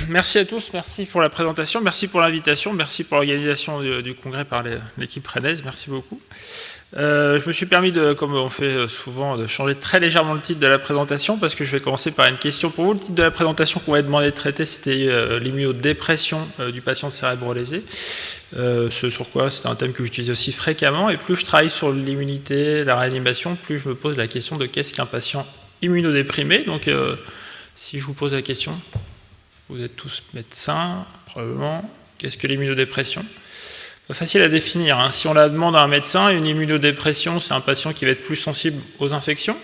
Merci à tous, merci pour la présentation, merci pour l'invitation, merci pour l'organisation du congrès par l'équipe rennaise, merci beaucoup. Je me suis permis, comme on fait souvent, de changer très légèrement le titre de la présentation parce que je vais commencer par une question pour vous. Le titre de la présentation qu'on m'avait demandé de traiter, c'était l'immunodépression du patient cérébro-lésé. Ce sur quoi c'est un thème que j'utilise aussi fréquemment, et plus je travaille sur l'immunité, la réanimation, plus je me pose la question de qu'est-ce qu'un patient immunodéprimé. Donc si je vous pose la question, vous êtes tous médecins, probablement, qu'est-ce que l'immunodépression ? Pas facile à définir, hein. Si on la demande à un médecin, une immunodépression, c'est un patient qui va être plus sensible aux infections,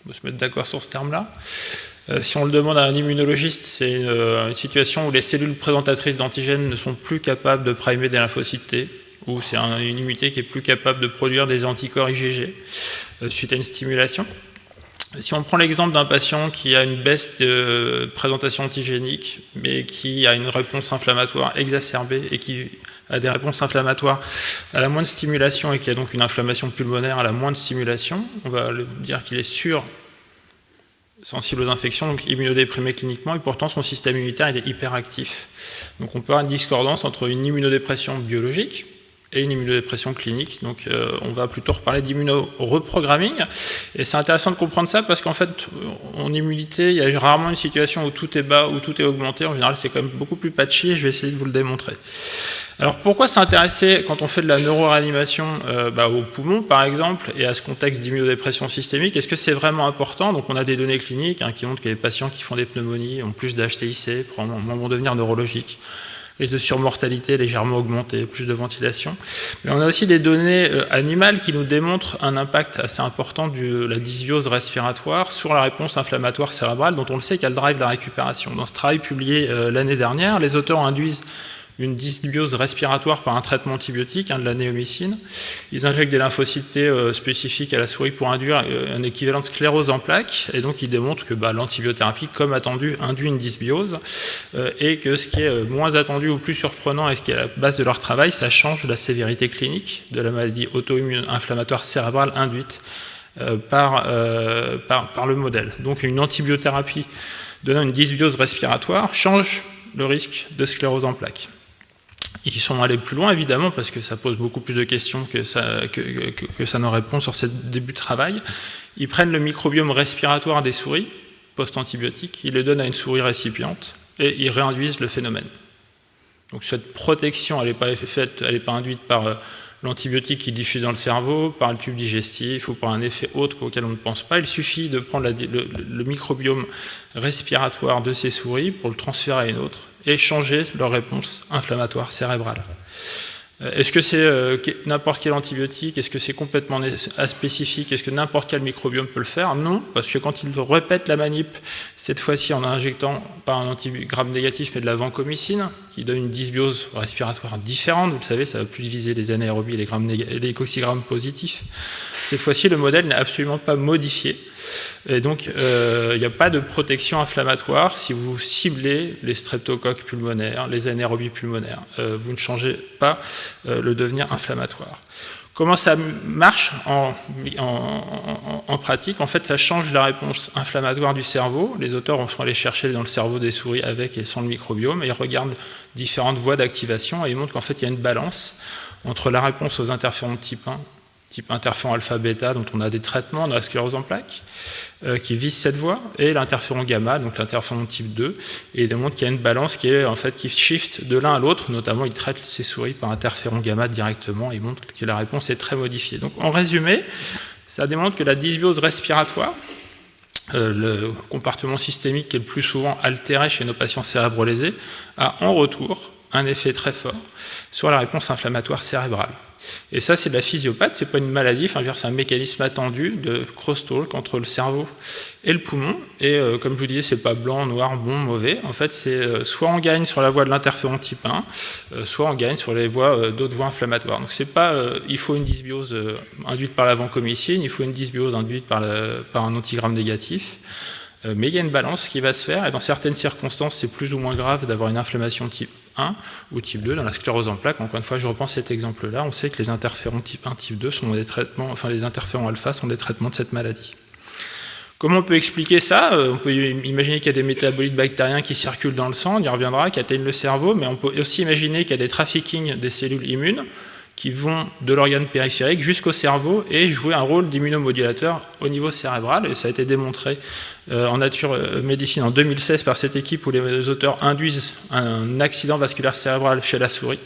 on peut se mettre d'accord sur ce terme-là. Si on le demande à un immunologiste, c'est une situation où les cellules présentatrices d'antigènes ne sont plus capables de primer des lymphocytes T, ou c'est une immunité qui est plus capable de produire des anticorps IgG suite à une stimulation. Si on prend l'exemple d'un patient qui a une baisse de présentation antigénique, mais qui a une réponse inflammatoire exacerbée et qui a des réponses inflammatoires à la moindre stimulation et qui a donc une inflammation pulmonaire à la moindre stimulation, on va dire qu'il est sensible aux infections, donc immunodéprimé cliniquement, et pourtant son système immunitaire il est hyperactif. Donc on peut avoir une discordance entre une immunodépression biologique et une immunodépression clinique. Donc on va plutôt reparler d'immunoreprogramming. Et c'est intéressant de comprendre ça parce qu'en fait, en immunité, il y a rarement une situation où tout est bas, où tout est augmenté. En général, c'est quand même beaucoup plus patchy et je vais essayer de vous le démontrer. Alors pourquoi s'intéresser, quand on fait de la neuroréanimation, au poumon par exemple, et à ce contexte d'immunodépression systémique, est-ce que c'est vraiment important? Donc on a des données cliniques qui montrent que les patients qui font des pneumonies ont plus d'HTIC, probablement vont devenir neurologiques, risque de surmortalité légèrement augmenté, plus de ventilation. Mais on a aussi des données animales qui nous démontrent un impact assez important de la dysbiose respiratoire sur la réponse inflammatoire cérébrale, dont on le sait qu'elle drive la récupération. Dans ce travail publié l'année dernière, les auteurs induisent une dysbiose respiratoire par un traitement antibiotique, de la néomycine. Ils injectent des lymphocytes T spécifiques à la souris pour induire un équivalent de sclérose en plaques, et donc ils démontrent que l'antibiothérapie, comme attendu, induit une dysbiose, et que ce qui est moins attendu ou plus surprenant, et ce qui est à la base de leur travail, ça change la sévérité clinique de la maladie auto-immune inflammatoire cérébrale induite par le modèle. Donc une antibiothérapie donnant une dysbiose respiratoire change le risque de sclérose en plaques. Ils sont allés plus loin, évidemment, parce que ça pose beaucoup plus de questions que ça n'en répond sur ce début de travail. Ils prennent le microbiome respiratoire des souris post-antibiotiques, ils le donnent à une souris récipiente et ils réinduisent le phénomène. Donc cette protection, elle n'est pas induite par l'antibiotique qui diffuse dans le cerveau, par le tube digestif ou par un effet autre auquel on ne pense pas. Il suffit de prendre le microbiome respiratoire de ces souris pour le transférer à une autre et changer leur réponse inflammatoire cérébrale. Est-ce que c'est n'importe quel antibiotique? Est-ce que c'est complètement aspécifique? Est-ce que n'importe quel microbiome peut le faire? Non, parce que quand ils répètent la manip, cette fois-ci en injectant pas un antigramme négatif mais de la vancomycine, qui donne une dysbiose respiratoire différente, vous le savez, ça va plus viser les anaérobies et les coxygrammes positifs. Cette fois-ci, le modèle n'est absolument pas modifié. Et donc, il n'y a pas de protection inflammatoire si vous ciblez les streptocoques pulmonaires, les anaérobies pulmonaires. Vous ne changez pas le devenir inflammatoire. Comment ça marche en pratique? En fait, ça change la réponse inflammatoire du cerveau. Les auteurs sont allés chercher dans le cerveau des souris avec et sans le microbiome, et ils regardent différentes voies d'activation, et ils montrent qu'en fait, il y a une balance entre la réponse aux interférons type 1, type interféron alpha-bêta, dont on a des traitements de la sclérose en plaques, qui visent cette voie, et l'interféron gamma, donc l'interféron type 2, et il démontre qu'il y a une balance qui shift de l'un à l'autre, notamment il traite ces souris par interféron gamma directement, et il montre que la réponse est très modifiée. Donc en résumé, ça démontre que la dysbiose respiratoire, le comportement systémique qui est le plus souvent altéré chez nos patients cérébro-lésés, a en retour un effet très fort sur la réponse inflammatoire cérébrale. Et ça, c'est de la physiopathe, c'est pas une maladie, c'est un mécanisme attendu de crosstalk entre le cerveau et le poumon. Et comme je vous disais, c'est pas blanc, noir, bon, mauvais. En fait, c'est soit on gagne sur la voie de l'interféron type 1, soit on gagne sur les voies d'autres voies inflammatoires. Donc c'est pas il faut une dysbiose induite par la vancomycine, il faut une dysbiose induite par un antigramme négatif. Mais il y a une balance qui va se faire, et dans certaines circonstances, c'est plus ou moins grave d'avoir une inflammation type 1 ou type 2 dans la sclérose en plaques. Encore une fois, je reprends cet exemple-là. On sait que les interférons type 1, type 2 sont des traitements, les interférons alpha sont des traitements de cette maladie. Comment on peut expliquer ça? On peut imaginer qu'il y a des métabolites bactériens qui circulent dans le sang, on y reviendra, qui atteignent le cerveau, mais on peut aussi imaginer qu'il y a des trafficking des cellules immunes qui vont de l'organe périphérique jusqu'au cerveau et jouer un rôle d'immunomodulateur au niveau cérébral. Et ça a été démontré en nature médecine en 2016 par cette équipe où les auteurs induisent un accident vasculaire cérébral chez la souris.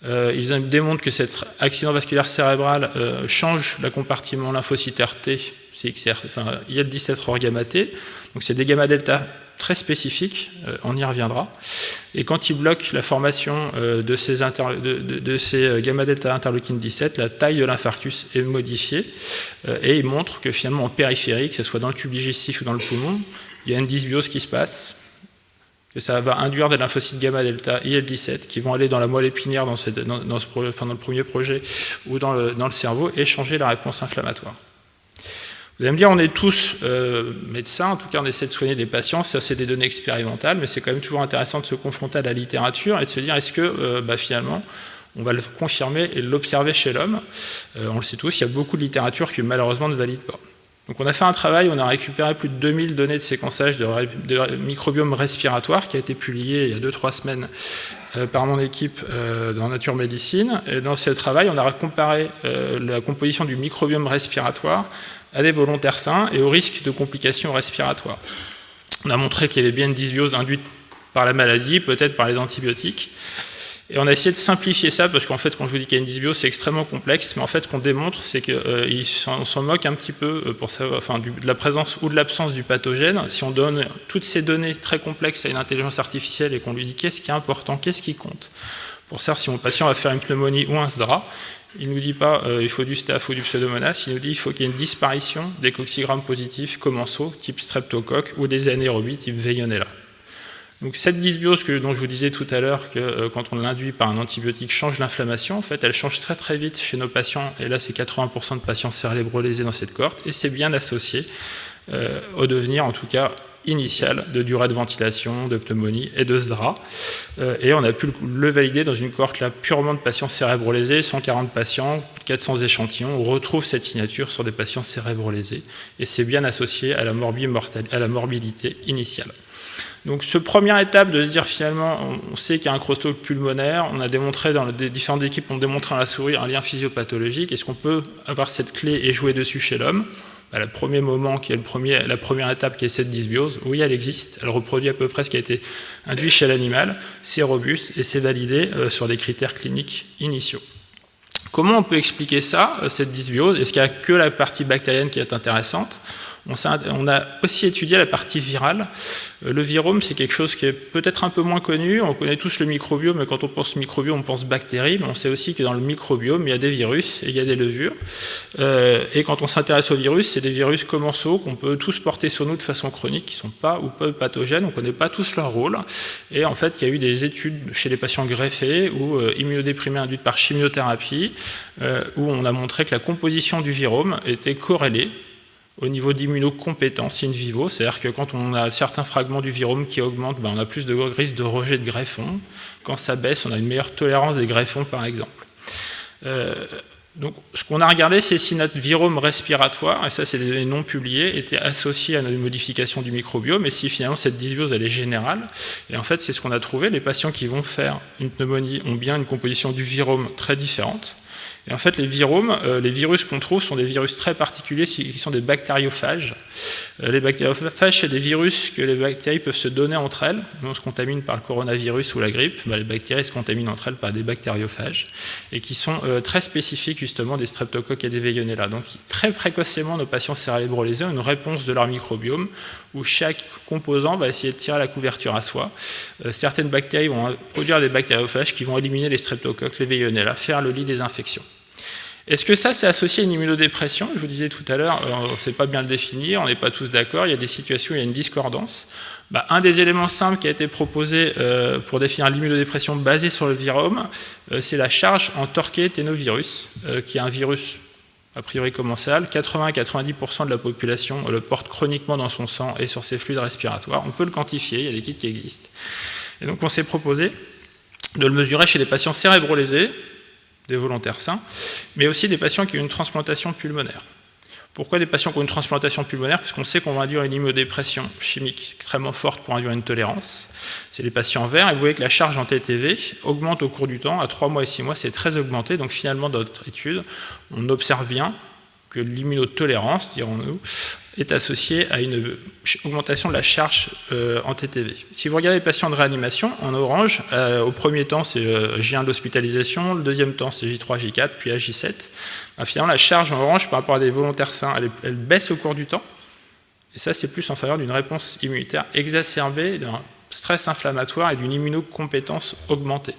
Ils démontrent que cet accident vasculaire cérébral change le compartiment lymphocytaire T, CXR, enfin IL-17 ror gamma T. Donc c'est des gamma delta très spécifiques, on y reviendra. Et quand ils bloquent la formation de ces gamma delta interleukine 17, la taille de l'infarctus est modifiée et ils montrent que finalement en périphérie, que ce soit dans le tube digestif ou dans le poumon, il y a une dysbiose qui se passe, que ça va induire des lymphocytes gamma delta IL-17 qui vont aller dans la moelle épinière dans le premier projet ou dans le cerveau et changer la réponse inflammatoire. Vous allez me dire, on est tous médecins, en tout cas on essaie de soigner des patients, ça c'est des données expérimentales, mais c'est quand même toujours intéressant de se confronter à la littérature et de se dire est-ce que finalement on va le confirmer et l'observer chez l'homme. On le sait tous, il y a beaucoup de littérature qui malheureusement ne valide pas. Donc on a fait un travail, on a récupéré plus de 2000 données de séquençage de microbiome respiratoire qui a été publié il y a 2-3 semaines par mon équipe dans Nature Médecine. Et dans ce travail, on a comparé la composition du microbiome respiratoire à des volontaires sains et au risque de complications respiratoires. On a montré qu'il y avait bien une dysbiose induite par la maladie, peut-être par les antibiotiques. Et on a essayé de simplifier ça, parce qu'en fait, quand je vous dis qu'il y a une dysbiose, c'est extrêmement complexe, mais en fait, ce qu'on démontre, c'est qu'on s'en moque un petit peu pour savoir, de la présence ou de l'absence du pathogène. Si on donne toutes ces données très complexes à une intelligence artificielle et qu'on lui dit qu'est-ce qui est important, qu'est-ce qui compte, pour savoir si mon patient va faire une pneumonie ou un SDRA, il ne nous dit pas il faut du staph ou du pseudomonas, il nous dit il faut qu'il y ait une disparition des coccigrammes positifs commensaux, type streptocoque, ou des anaérobies, type Veillonella. Donc cette dysbiose dont je vous disais tout à l'heure que quand on l'induit par un antibiotique change l'inflammation, en fait elle change très très vite chez nos patients, et là c'est 80% de patients cérébrolésés dans cette cohorte, et c'est bien associé au devenir en tout cas initial de durée de ventilation, de pneumonie et de SDRA. Et on a pu le valider dans une cohorte là purement de patients cérébrolésés, 140 patients, 400 échantillons, on retrouve cette signature sur des patients cérébrolésés, et c'est bien associé à la morbidité initiale. Donc, ce première étape de se dire finalement, on sait qu'il y a un crosstalk pulmonaire, on a démontré dans les différentes équipes, on démontré dans la souris un lien physiopathologique, est-ce qu'on peut avoir cette clé et jouer dessus chez l'homme? Le premier moment, qui est la première étape, qui est cette dysbiose, oui, elle existe, elle reproduit à peu près ce qui a été induit chez l'animal, c'est robuste et c'est validé sur des critères cliniques initiaux. Comment on peut expliquer ça, cette dysbiose? Est-ce qu'il n'y a que la partie bactérienne qui est intéressante? On a aussi étudié la partie virale. Le virome, c'est quelque chose qui est peut-être un peu moins connu. On connaît tous le microbiome, mais quand on pense microbiome, on pense bactéries. Mais on sait aussi que dans le microbiome, il y a des virus et il y a des levures. Et quand on s'intéresse aux virus, c'est des virus commensaux qu'on peut tous porter sur nous de façon chronique, qui ne sont pas ou peu pathogènes. On ne connaît pas tous leur rôle. Et en fait, il y a eu des études chez les patients greffés ou immunodéprimés induites par chimiothérapie, où on a montré que la composition du virome était corrélée au niveau d'immunocompétence in vivo, c'est-à-dire que quand on a certains fragments du virome qui augmentent, on a plus de risque de rejet de greffons. Quand ça baisse, on a une meilleure tolérance des greffons, par exemple. Donc, ce qu'on a regardé, c'est si notre virome respiratoire, et ça c'est des données non publiées, était associé à une modification du microbiome, et si finalement cette dysbiose elle est générale. Et en fait, c'est ce qu'on a trouvé. Les patients qui vont faire une pneumonie ont bien une composition du virome très différente. Et en fait, les viromes, les virus qu'on trouve sont des virus très particuliers qui sont des bactériophages. Les bactériophages, c'est des virus que les bactéries peuvent se donner entre elles. Nous, on se contamine par le coronavirus ou la grippe. Les bactéries se contaminent entre elles par des bactériophages et qui sont très spécifiques justement des streptocoques et des Veillonella. Donc, très précocement, nos patients cérébrolésés ont une réponse de leur microbiome où chaque composant va essayer de tirer la couverture à soi. Certaines bactéries vont produire des bactériophages qui vont éliminer les streptocoques, les Veillonella, faire le lit des infections. Est-ce que ça, c'est associé à une immunodépression? Je vous disais tout à l'heure, on ne sait pas bien le définir, on n'est pas tous d'accord, il y a des situations où il y a une discordance. Un des éléments simples qui a été proposé pour définir l'immunodépression basée sur le virome, c'est la charge en torqué-ténovirus, qui est un virus a priori commensal. 80 à 90% de la population le porte chroniquement dans son sang et sur ses fluides respiratoires. On peut le quantifier, il y a des kits qui existent. Et donc on s'est proposé de le mesurer chez les patients cérébrolésés, des volontaires sains, mais aussi des patients qui ont une transplantation pulmonaire. Pourquoi des patients qui ont une transplantation pulmonaire? Parce qu'on sait qu'on va induire une immunodépression chimique extrêmement forte pour induire une tolérance. C'est les patients verts, et vous voyez que la charge en TTV augmente au cours du temps. À 3 mois et 6 mois, c'est très augmenté. Donc finalement, dans notre étude, on observe bien que l'immunotolérance, dirons-nous, est associée à une augmentation de la charge en TTV. Si vous regardez les patients de réanimation, en orange, au premier temps, c'est J1 de l'hospitalisation, le deuxième temps, c'est J3, J4, puis à J7. Finalement, la charge en orange par rapport à des volontaires sains, elle baisse au cours du temps. Et ça, c'est plus en faveur d'une réponse immunitaire exacerbée, d'un stress inflammatoire et d'une immunocompétence augmentée.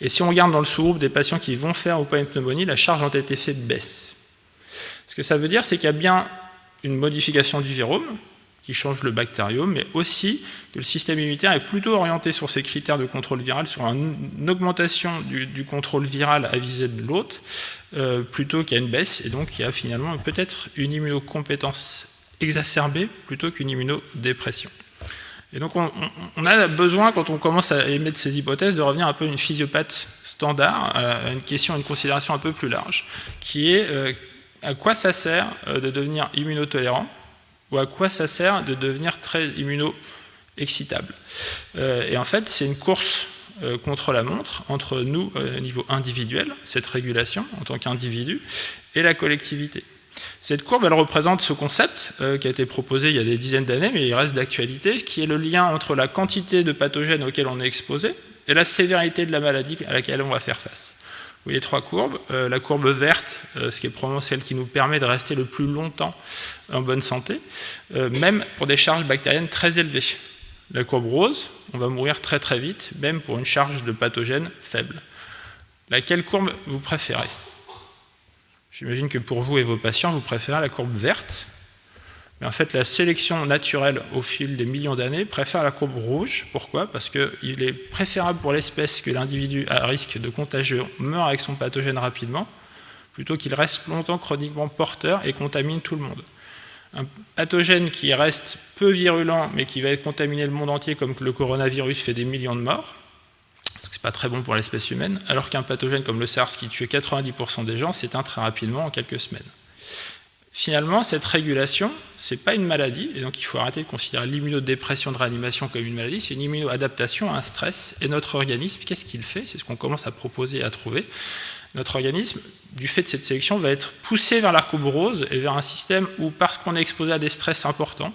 Et si on regarde dans le sous-groupe des patients qui vont faire ou pas une pneumonie, la charge en TTV baisse. Ce que ça veut dire, c'est qu'il y a bien une modification du virome qui change le bactériome, mais aussi que le système immunitaire est plutôt orienté sur ces critères de contrôle viral, sur une augmentation du contrôle viral à visée de l'hôte, plutôt qu'à une baisse, et donc il y a finalement peut-être une immunocompétence exacerbée plutôt qu'une immunodépression. Et donc on a besoin, quand on commence à émettre ces hypothèses, de revenir un peu à une physiopathe standard, à une question, à une considération un peu plus large, qui est à quoi ça sert de devenir immunotolérant ou à quoi ça sert de devenir très immuno-excitable. Et en fait, c'est une course contre la montre entre nous, au niveau individuel, cette régulation en tant qu'individu, et la collectivité. Cette courbe, elle représente ce concept qui a été proposé il y a des dizaines d'années, mais il reste d'actualité, qui est le lien entre la quantité de pathogènes auxquels on est exposé et la sévérité de la maladie à laquelle on va faire face. Vous voyez 3 courbes. La courbe verte, ce qui est probablement celle qui nous permet de rester le plus longtemps en bonne santé, même pour des charges bactériennes très élevées. La courbe rose, on va mourir très très vite, même pour une charge de pathogène faible. Laquelle courbe vous préférez? J'imagine que pour vous et vos patients, vous préférez la courbe verte. Mais en fait, la sélection naturelle au fil des millions d'années préfère la courbe rouge. Pourquoi? Parce qu'il est préférable pour l'espèce que l'individu à risque de contagion meure avec son pathogène rapidement, plutôt qu'il reste longtemps chroniquement porteur et contamine tout le monde. Un pathogène qui reste peu virulent, mais qui va contaminer le monde entier, comme le coronavirus fait des millions de morts, ce n'est pas très bon pour l'espèce humaine, alors qu'un pathogène comme le SARS qui tuait 90% des gens s'éteint très rapidement en quelques semaines. Finalement, cette régulation, ce n'est pas une maladie, et donc il faut arrêter de considérer l'immunodépression de réanimation comme une maladie, c'est une immunoadaptation à un stress, et notre organisme, qu'est-ce qu'il fait? C'est ce qu'on commence à proposer et à trouver. Notre organisme, du fait de cette sélection, va être poussé vers la courbe rose et vers un système où, parce qu'on est exposé à des stress importants,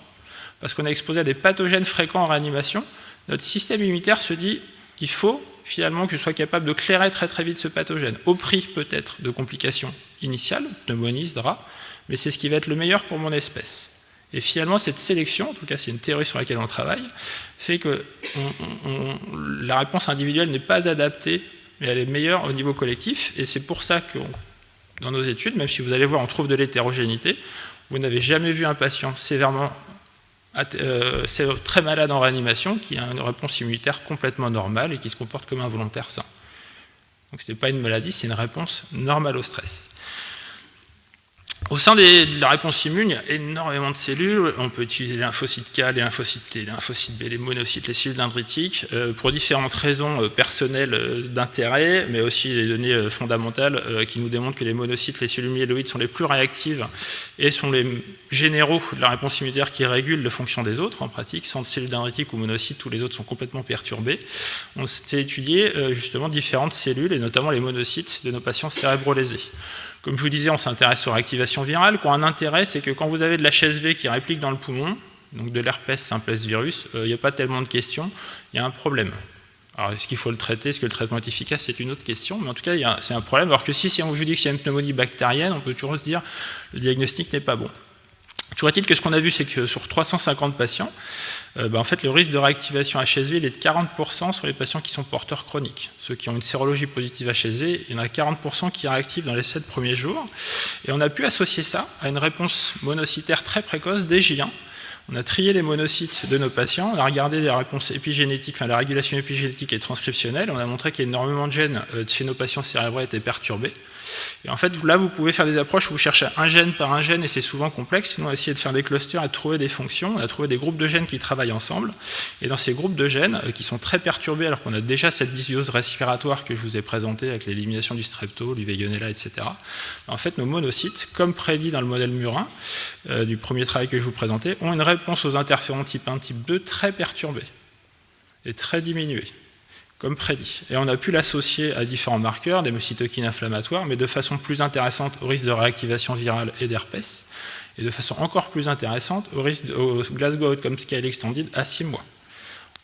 parce qu'on est exposé à des pathogènes fréquents en réanimation, notre système immunitaire se dit, il faut finalement que je sois capable de clairer très très vite ce pathogène, au prix peut-être de complications initiales, pneumonie, DRA, mais c'est ce qui va être le meilleur pour mon espèce. Et finalement, cette sélection, en tout cas c'est une théorie sur laquelle on travaille, fait que la réponse individuelle n'est pas adaptée, mais elle est meilleure au niveau collectif, et c'est pour ça que dans nos études, même si vous allez voir, on trouve de l'hétérogénéité, vous n'avez jamais vu un patient sévèrement très malade en réanimation qui a une réponse immunitaire complètement normale et qui se comporte comme un volontaire sain. Donc ce n'est pas une maladie, c'est une réponse normale au stress. Au sein de la réponse immune, il y a énormément de cellules. On peut utiliser les lymphocytes K, les lymphocytes T, les lymphocytes B, les monocytes, les cellules dendritiques, pour différentes raisons personnelles d'intérêt, mais aussi des données fondamentales qui nous démontrent que les monocytes, les cellules myéloïdes sont les plus réactives et sont les généraux de la réponse immunitaire qui régulent la fonction des autres. En pratique, sans cellules dendritiques ou monocytes, tous les autres sont complètement perturbés. On s'était étudié justement différentes cellules, et notamment les monocytes de nos patients cérébrolésés. Comme je vous disais, on s'intéresse aux réactivations virales, qui ont un intérêt, c'est que quand vous avez de l'HSV qui réplique dans le poumon, donc de l'herpès simplex virus, il n'y a pas tellement de questions, il y a un problème. Alors, est-ce qu'il faut le traiter? Est-ce que le traitement est efficace? C'est une autre question, mais en tout cas, c'est un problème. Alors que si on vous dit que c'est une pneumonie bactérienne, on peut toujours se dire que le diagnostic n'est pas bon. Toujours est-il que ce qu'on a vu, c'est que sur 350 patients, en fait, le risque de réactivation HSV il est de 40% sur les patients qui sont porteurs chroniques. Ceux qui ont une sérologie positive HSV, il y en a 40% qui réactivent dans les 7 premiers jours. Et on a pu associer ça à une réponse monocytaire très précoce des J1. On a trié les monocytes de nos patients, on a regardé les réponses épigénétiques, enfin la régulation épigénétique et transcriptionnelle, on a montré qu'il y a énormément de gènes chez nos patients cérébraux étaient perturbés. Et en fait, là, vous pouvez faire des approches où vous cherchez un gène par un gène, et c'est souvent complexe, sinon on a essayé de faire des clusters et de trouver des fonctions, on a trouvé des groupes de gènes qui travaillent ensemble, et dans ces groupes de gènes, qui sont très perturbés, alors qu'on a déjà cette dysbiose respiratoire que je vous ai présentée avec l'élimination du strepto, du Veillonella, etc., en fait, nos monocytes, comme prédit dans le modèle murin, du premier travail que je vous présentais, ont une réponse aux interférons type 1, type 2 très perturbée et très diminuée, comme prédit. Et on a pu l'associer à différents marqueurs, des cytokines inflammatoires, mais de façon plus intéressante au risque de réactivation virale et d'herpès, et de façon encore plus intéressante au risque au Glasgow Outcome Scale Extended à 6 mois.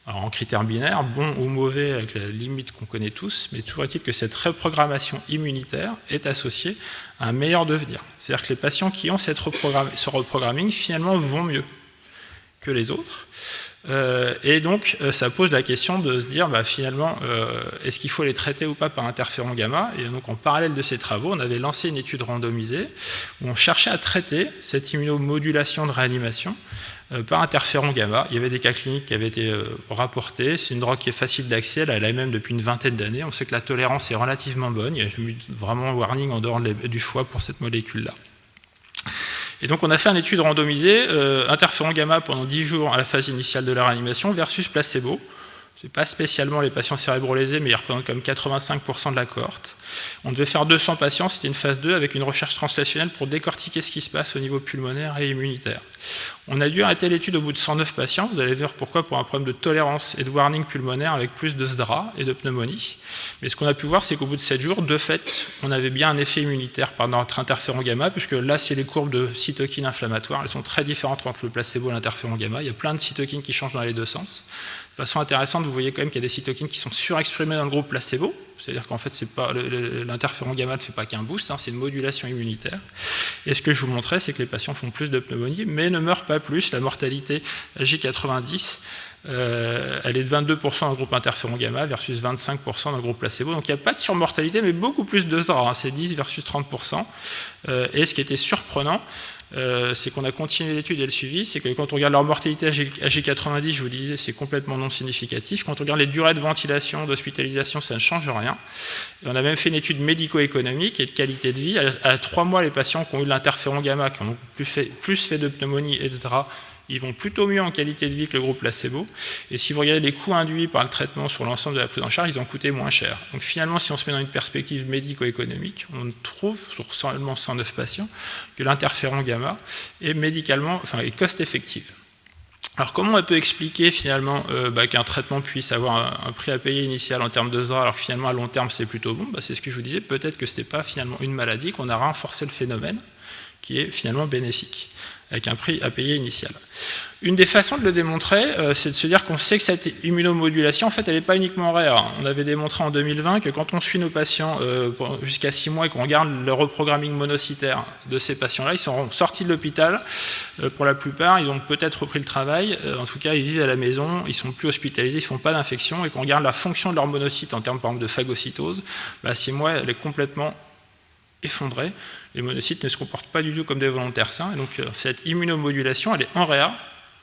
Alors en critères binaires, bon ou mauvais avec la limite qu'on connaît tous, mais toujours est-il que cette reprogrammation immunitaire est associée à un meilleur devenir. C'est-à-dire que les patients qui ont ce reprogramming finalement vont mieux que les autres. Et donc, ça pose la question de se dire, finalement, est-ce qu'il faut les traiter ou pas par interféron gamma? Et donc, en parallèle de ces travaux, on avait lancé une étude randomisée où on cherchait à traiter cette immunomodulation de réanimation par interféron gamma. Il y avait des cas cliniques qui avaient été rapportés. C'est une drogue qui est facile d'accès, elle a la même depuis une vingtaine d'années. On sait que la tolérance est relativement bonne. Il n'y a jamais eu vraiment warning en dehors du foie pour cette molécule-là. Et donc on a fait une étude randomisée, interféron gamma pendant 10 jours à la phase initiale de la réanimation versus placebo. Ce n'est pas spécialement les patients cérébrolésés, mais ils représentent quand même 85% de la cohorte. On devait faire 200 patients, c'était une phase 2 avec une recherche translationnelle pour décortiquer ce qui se passe au niveau pulmonaire et immunitaire. On a dû arrêter l'étude au bout de 109 patients, vous allez voir pourquoi, pour un problème de tolérance et de warning pulmonaire avec plus de SDRA et de pneumonie. Mais ce qu'on a pu voir, c'est qu'au bout de 7 jours, de fait, on avait bien un effet immunitaire par notre interféron gamma, puisque là, c'est les courbes de cytokines inflammatoires, elles sont très différentes entre le placebo et l'interféron gamma. Il y a plein de cytokines qui changent dans les deux sens. De façon intéressante, vous voyez quand même qu'il y a des cytokines qui sont surexprimées dans le groupe placebo, c'est-à-dire qu'en fait, l'interféron gamma ne fait pas qu'un boost, c'est une modulation immunitaire. Et ce que je vous montrais, c'est que les patients font plus de pneumonie, mais ne meurent pas plus. La mortalité J90, elle est de 22% dans le groupe interféron gamma versus 25% dans le groupe placebo. Donc il n'y a pas de surmortalité, mais beaucoup plus de SDRA, c'est 10 versus 30%. Et ce qui était surprenant, c'est qu'on a continué l'étude et le suivi, c'est que quand on regarde leur mortalité à J90, je vous disais, c'est complètement non significatif. Quand on regarde les durées de ventilation, d'hospitalisation, ça ne change rien. Et on a même fait une étude médico-économique et de qualité de vie. À 3 mois, les patients qui ont eu de l'interféron gamma, qui ont plus fait de pneumonie, etc., ils vont plutôt mieux en qualité de vie que le groupe placebo. Et si vous regardez les coûts induits par le traitement sur l'ensemble de la prise en charge, ils ont coûté moins cher. Donc finalement, si on se met dans une perspective médico-économique, on trouve sur seulement 109 patients que l'interféron gamma est médicalement, est cost-effective. Alors comment on peut expliquer finalement qu'un traitement puisse avoir un prix à payer initial en termes de SDRA, alors que finalement à long terme c'est plutôt bon? C'est ce que je vous disais, peut-être que ce n'était pas finalement une maladie, qu'on a renforcé le phénomène qui est finalement bénéfique, avec un prix à payer initial. Une des façons de le démontrer, c'est de se dire qu'on sait que cette immunomodulation, en fait, elle n'est pas uniquement rare. On avait démontré en 2020 que quand on suit nos patients jusqu'à 6 mois et qu'on regarde le reprogramming monocytaire de ces patients-là, ils sont sortis de l'hôpital, pour la plupart, ils ont peut-être repris le travail, en tout cas, ils vivent à la maison, ils ne sont plus hospitalisés, ils ne font pas d'infection, et qu'on regarde la fonction de leur monocyte en termes, par exemple, de phagocytose, à 6 mois, elle est complètement effondrée. Les monocytes ne se comportent pas du tout comme des volontaires sains, et donc cette immunomodulation, elle est en réa,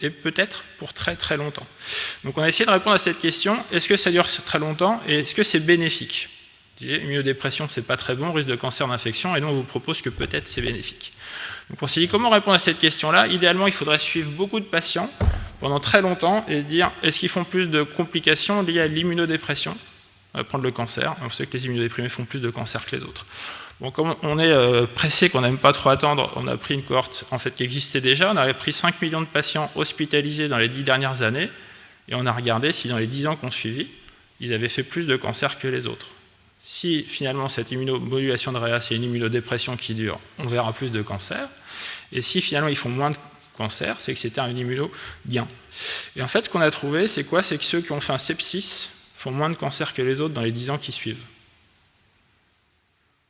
et peut-être pour très très longtemps. Donc on a essayé de répondre à cette question, est-ce que ça dure très longtemps, et est-ce que c'est bénéfique? Immunodépression, c'est pas très bon, risque de cancer, d'infection, et donc on vous propose que peut-être c'est bénéfique. Donc on s'est dit, comment répondre à cette question-là? Idéalement, il faudrait suivre beaucoup de patients pendant très longtemps, et se dire, est-ce qu'ils font plus de complications liées à l'immunodépression? On va prendre le cancer, on sait que les immunodéprimés font plus de cancer que les autres. Bon, comme on est pressé, qu'on n'aime pas trop attendre, on a pris une cohorte en fait, qui existait déjà. On avait pris 5 millions de patients hospitalisés dans les 10 dernières années et on a regardé si dans les 10 ans qu'on suivit, ils avaient fait plus de cancer que les autres. Si finalement cette immunomodulation de réa, c'est une immunodépression qui dure, on verra plus de cancer. Et si finalement ils font moins de cancer, c'est que c'était un immunogain. Et en fait, ce qu'on a trouvé, c'est quoi? C'est que ceux qui ont fait un sepsis font moins de cancer que les autres dans les 10 ans qui suivent.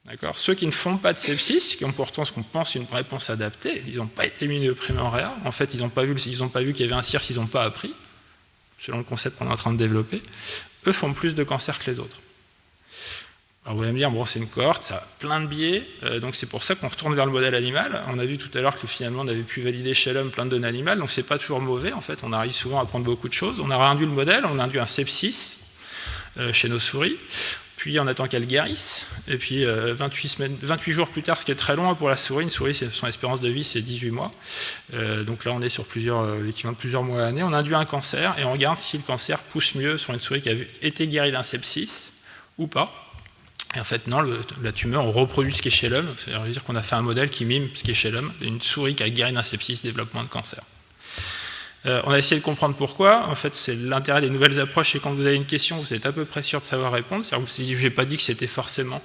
D'accord. Ceux qui ne font pas de sepsis, qui ont pourtant ce qu'on pense une réponse adaptée, ils n'ont pas été immunodéprimés en réa, en fait ils n'ont pas vu qu'il y avait un CIRS, ils n'ont pas appris, selon le concept qu'on est en train de développer, eux font plus de cancer que les autres. Alors vous allez me dire, bon c'est une cohorte, ça a plein de biais, donc c'est pour ça qu'on retourne vers le modèle animal. On a vu tout à l'heure que finalement on avait pu valider chez l'homme plein de données animales, donc c'est pas toujours mauvais en fait, on arrive souvent à prendre beaucoup de choses. On a réinduit le modèle, on a induit un sepsis chez nos souris. puis on attend qu'elle guérisse, et puis 28 jours plus tard, ce qui est très long pour la souris, une souris, son espérance de vie, c'est 18 mois, donc là on est sur l'équivalent de plusieurs mois à l'année, on induit un cancer, et on regarde si le cancer pousse mieux sur une souris qui a été guérie d'un sepsis, ou pas. Et en fait, non, la tumeur, on reproduit ce qui est chez l'homme, c'est-à-dire qu'on a fait un modèle qui mime ce qui est chez l'homme, une souris qui a guéri d'un sepsis, développement de cancer. On a essayé de comprendre pourquoi. En fait, c'est l'intérêt des nouvelles approches, c'est quand vous avez une question, vous êtes à peu près sûr de savoir répondre. C'est-à-dire que je n'ai pas dit que c'était forcément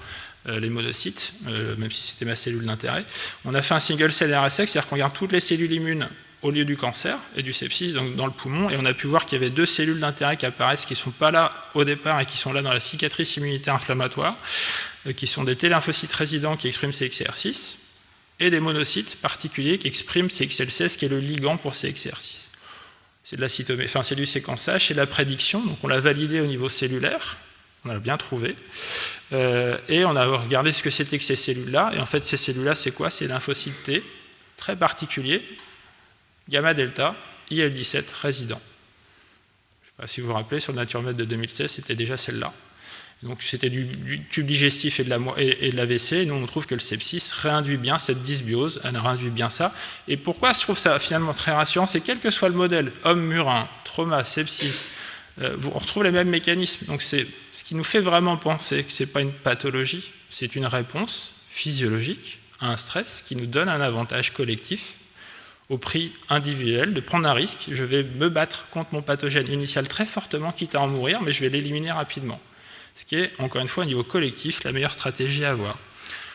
les monocytes, même si c'était ma cellule d'intérêt. On a fait un single cell RSX, c'est-à-dire qu'on regarde toutes les cellules immunes au lieu du cancer et du sepsis, donc dans le poumon, et on a pu voir qu'il y avait 2 cellules d'intérêt qui apparaissent, qui ne sont pas là au départ et qui sont là dans la cicatrice immunitaire inflammatoire, qui sont des T lymphocytes résidents qui expriment CXCR6, et des monocytes particuliers qui expriment CXL16, qui est le ligand pour CXCR6. C'est de la c'est du séquençage, c'est de la prédiction, donc on l'a validé au niveau cellulaire, on l'a bien trouvé, et on a regardé ce que c'était que ces cellules-là, et en fait ces cellules-là c'est quoi? C'est lymphocytes T, très particuliers, gamma delta, IL-17 résident. Je ne sais pas si vous vous rappelez, sur le Naturmed de 2016, c'était déjà celle-là. Donc c'était du tube digestif et de l'AVC, et nous on trouve que le sepsis réinduit bien cette dysbiose, elle réinduit bien ça. Et pourquoi je trouve ça finalement très rassurant, c'est quel que soit le modèle, homme, murin, trauma, sepsis, on retrouve les mêmes mécanismes. Donc c'est ce qui nous fait vraiment penser que ce n'est pas une pathologie, c'est une réponse physiologique à un stress qui nous donne un avantage collectif au prix individuel de prendre un risque. Je vais me battre contre mon pathogène initial très fortement, quitte à en mourir, mais je vais l'éliminer rapidement. Ce qui est, encore une fois, au niveau collectif, la meilleure stratégie à avoir.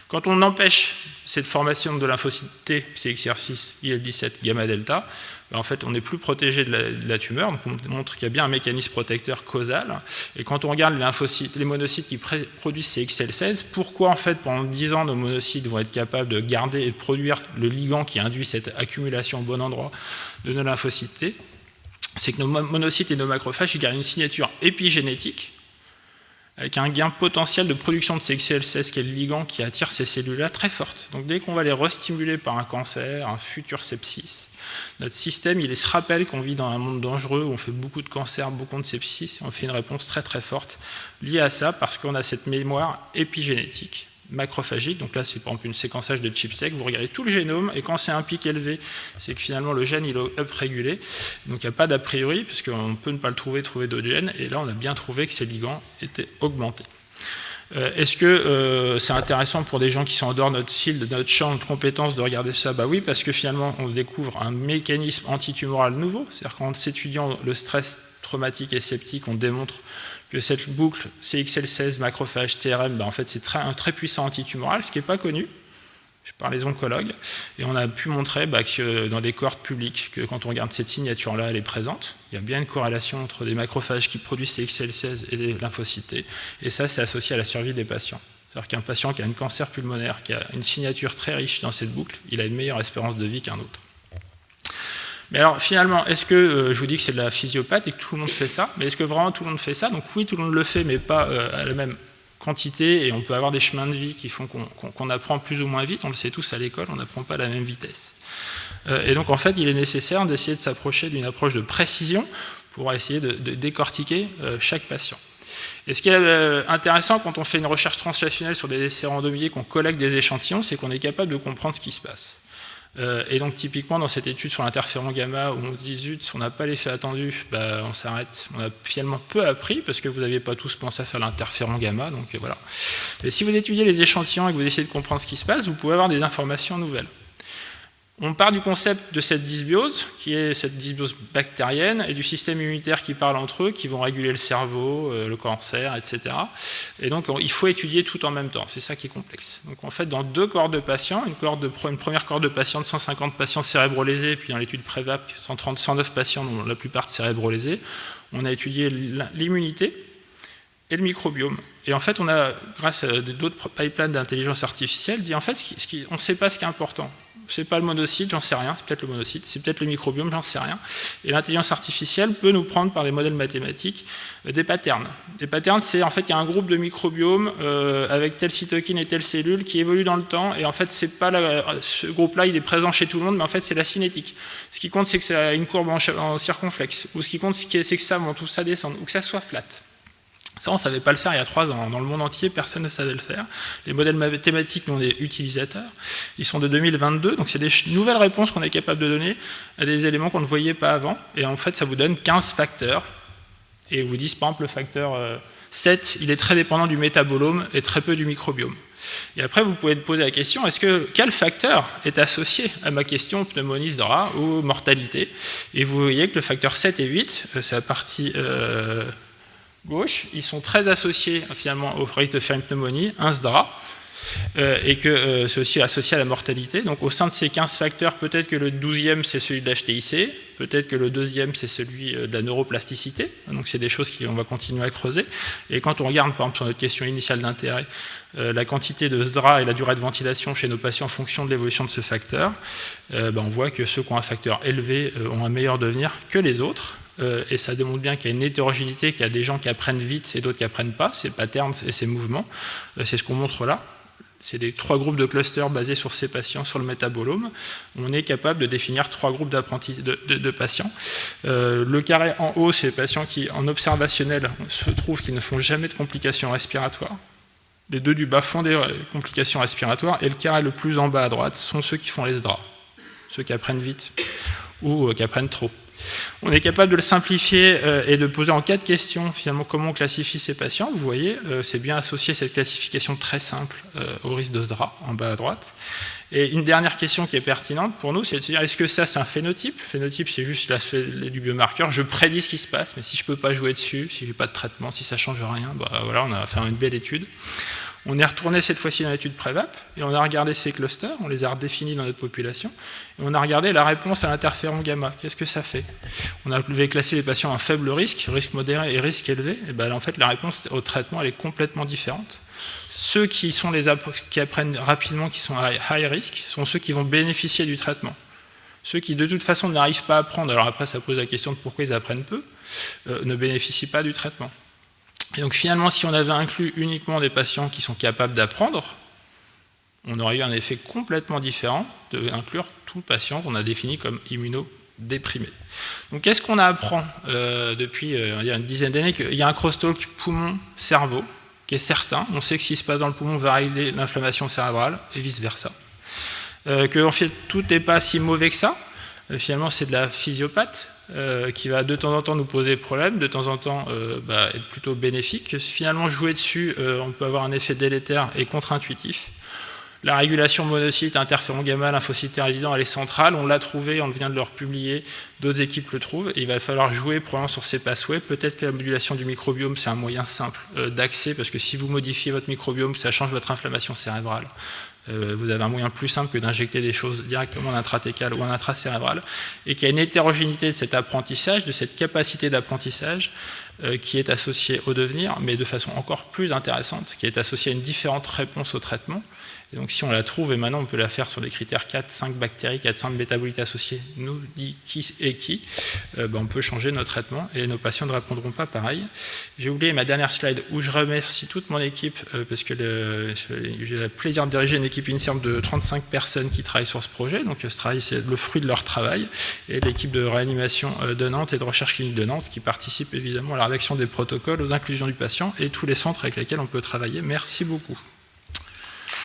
Quand on empêche cette formation de lymphocytes T, CXCR6, IL-17, gamma delta, ben en fait, on n'est plus protégé de la tumeur, donc on montre qu'il y a bien un mécanisme protecteur causal. Et quand on regarde les monocytes qui produisent CXL16, pourquoi, en fait, pendant 10 ans, nos monocytes vont être capables de garder et de produire le ligand qui induit cette accumulation au bon endroit de nos lymphocytes T? C'est que nos monocytes et nos macrophages, ils gardent une signature épigénétique, avec un gain potentiel de production de CXCL16, qui est le ligand qui attire ces cellules-là, très forte. Donc dès qu'on va les restimuler par un cancer, un futur sepsis, notre système, il se rappelle qu'on vit dans un monde dangereux, où on fait beaucoup de cancers, beaucoup de sepsis, et on fait une réponse très très forte liée à ça, parce qu'on a cette mémoire épigénétique, macrophagique. Donc là, c'est par exemple une séquençage de chipsec, vous regardez tout le génome, et quand c'est un pic élevé, c'est que finalement le gène il est up-régulé, donc il n'y a pas d'a priori, parce qu'on peut ne pas le trouver d'autres gènes, et là on a bien trouvé que ces ligands étaient augmentés. Est-ce que c'est intéressant pour des gens qui sont en dehors de notre cible, de notre champ de compétences de regarder ça? Bah oui, parce que finalement on découvre un mécanisme antitumoral nouveau, c'est-à-dire qu'en s'étudiant le stress traumatique et septique, on démontre que cette boucle CXL16, macrophage, TRM, bah en fait c'est un très puissant antitumoral, ce qui n'est pas connu par les oncologues, et on a pu montrer que dans des cohortes publiques, que quand on regarde cette signature-là, elle est présente. Il y a bien une corrélation entre des macrophages qui produisent CXL16 et des lymphocytes T, et ça c'est associé à la survie des patients. C'est-à-dire qu'un patient qui a un cancer pulmonaire, qui a une signature très riche dans cette boucle, il a une meilleure espérance de vie qu'un autre. Mais alors finalement, est-ce que, je vous dis que c'est de la physiopathe et que tout le monde fait ça, mais est-ce que vraiment tout le monde fait ça? Donc oui, tout le monde le fait, mais pas à la même quantité, et on peut avoir des chemins de vie qui font qu'on apprend plus ou moins vite, on le sait tous à l'école, on n'apprend pas à la même vitesse. Et donc en fait, il est nécessaire d'essayer de s'approcher d'une approche de précision pour essayer de décortiquer chaque patient. Et ce qui est intéressant quand on fait une recherche translationnelle sur des essais randomisés, qu'on collecte des échantillons, c'est qu'on est capable de comprendre ce qui se passe. Et donc typiquement dans cette étude sur l'interféron gamma où on se dit zut, on n'a pas l'effet attendu, on s'arrête. On a finalement peu appris parce que vous n'aviez pas tous pensé à faire l'interféron gamma, donc voilà. Mais si vous étudiez les échantillons et que vous essayez de comprendre ce qui se passe, vous pouvez avoir des informations nouvelles. On part du concept de cette dysbiose, qui est cette dysbiose bactérienne, et du système immunitaire qui parle entre eux, qui vont réguler le cerveau, le cancer, etc. Et donc il faut étudier tout en même temps, c'est ça qui est complexe. Donc en fait, dans 2 cohortes de patients, une première cohorte de patients de 150 patients cérébrolésés, puis dans l'étude Prévap, 109 patients, dont la plupart cérébrolésés, on a étudié l'immunité et le microbiome. Et en fait, on a, grâce à d'autres pipelines d'intelligence artificielle, dit en fait, on ne sait pas ce qui est important. C'est pas le monocyte, j'en sais rien, c'est peut-être le monocyte, c'est peut-être le microbiome, j'en sais rien. Et l'intelligence artificielle peut nous prendre par des modèles mathématiques des patterns. Des patterns, c'est en fait, il y a un groupe de microbiomes avec telle cytokine et telle cellule qui évolue dans le temps, et en fait, c'est pas ce groupe-là, il est présent chez tout le monde, mais en fait, c'est la cinétique. Ce qui compte, c'est que c'est une courbe en circonflexe, ou ce qui compte, c'est que ça monte ou ça descend, ou que ça soit flat. Ça, on ne savait pas le faire il y a 3 ans. Dans le monde entier, personne ne savait le faire. Les modèles mathématiques n'ont des utilisateurs. Ils sont de 2022, donc c'est des nouvelles réponses qu'on est capable de donner à des éléments qu'on ne voyait pas avant. Et en fait, ça vous donne 15 facteurs. Et vous disent, par exemple, le facteur 7, il est très dépendant du métabolome et très peu du microbiome. Et après, vous pouvez te poser la question, quel facteur est associé à ma question pneumonie SDRA ou mortalité? Et vous voyez que le facteur 7 et 8, c'est la partie gauche, ils sont très associés finalement au risque de faire une pneumonie, un SDRA, et que c'est aussi associé à la mortalité. Donc au sein de ces 15 facteurs, peut-être que le 12e c'est celui de l'HTIC, peut-être que le 2e c'est celui de la neuroplasticité, donc c'est des choses qu'on va continuer à creuser. Et quand on regarde par exemple sur notre question initiale d'intérêt, la quantité de SDRA et la durée de ventilation chez nos patients en fonction de l'évolution de ce facteur, on voit que ceux qui ont un facteur élevé ont un meilleur devenir que les autres. Et ça démontre bien qu'il y a une hétérogénéité, qu'il y a des gens qui apprennent vite et d'autres qui apprennent pas, ces patterns et ces mouvements. C'est ce qu'on montre là. C'est des 3 groupes de clusters basés sur ces patients, sur le métabolome. On est capable de définir 3 groupes de patients. Le carré en haut, c'est les patients qui, en observationnel, se trouvent qu'ils ne font jamais de complications respiratoires. Les 2 du bas font des complications respiratoires, et le carré le plus en bas à droite sont ceux qui font les SDRA, ceux qui apprennent vite ou qui apprennent trop. On est capable de le simplifier et de poser en 4 questions finalement comment on classifie ces patients. Vous voyez, c'est bien associé cette classification très simple au risque de SDRA en bas à droite. Et une dernière question qui est pertinente pour nous, c'est de se dire est-ce que ça c'est un phénotype? Phénotype c'est juste l'aspect du biomarqueur, je prédis ce qui se passe, mais si je ne peux pas jouer dessus, si je n'ai pas de traitement, si ça ne change rien, voilà, on a fait une belle étude. On est retourné cette fois-ci dans l'étude Prévap, et on a regardé ces clusters, on les a redéfinis dans notre population, et on a regardé la réponse à l'interféron gamma. Qu'est-ce que ça fait? On avait classé les patients à faible risque modéré et risque élevé, et en fait la réponse au traitement elle est complètement différente. Ceux qui apprennent rapidement, qui sont à high risk, sont ceux qui vont bénéficier du traitement. Ceux qui de toute façon n'arrivent pas à apprendre, alors après ça pose la question de pourquoi ils apprennent peu, ne bénéficient pas du traitement. Et donc finalement, si on avait inclus uniquement des patients qui sont capables d'apprendre, on aurait eu un effet complètement différent d'inclure tout patient qu'on a défini comme immunodéprimé. Donc qu'est-ce qu'on apprend depuis il y a une dizaine d'années? Qu'il y a un crosstalk poumon-cerveau qui est certain. On sait que ce qui se passe dans le poumon va régler l'inflammation cérébrale et vice-versa. Que en fait, tout n'est pas si mauvais que ça. Finalement, c'est de la physiopathe qui va de temps en temps nous poser problème, de temps en temps être plutôt bénéfique. Finalement, jouer dessus, on peut avoir un effet délétère et contre-intuitif. La régulation monocyte, interféron gamma, lymphocyte résident, elle est centrale. On l'a trouvé, on vient de le republier, d'autres équipes le trouvent. Et il va falloir jouer probablement sur ces pathways. Peut-être que la modulation du microbiome, c'est un moyen simple d'accès, parce que si vous modifiez votre microbiome, ça change votre inflammation cérébrale. Vous avez un moyen plus simple que d'injecter des choses directement en intratécal ou en intracérébral, et qu'il y a une hétérogénéité de cet apprentissage, de cette capacité d'apprentissage qui est associée au devenir, mais de façon encore plus intéressante, qui est associée à une différente réponse au traitement. Et donc si on la trouve, et maintenant on peut la faire sur des critères 4-5 bactéries, 4-5 métabolites associés, nous dit qui est qui, on peut changer notre traitement et nos patients ne répondront pas pareil. J'ai oublié ma dernière slide où je remercie toute mon équipe parce que j'ai le plaisir de diriger une équipe INSERM de 35 personnes qui travaillent sur ce projet. Donc ce travail, c'est le fruit de leur travail, et l'équipe de réanimation de Nantes et de recherche clinique de Nantes qui participe évidemment à la rédaction des protocoles, aux inclusions du patient et tous les centres avec lesquels on peut travailler. Merci beaucoup.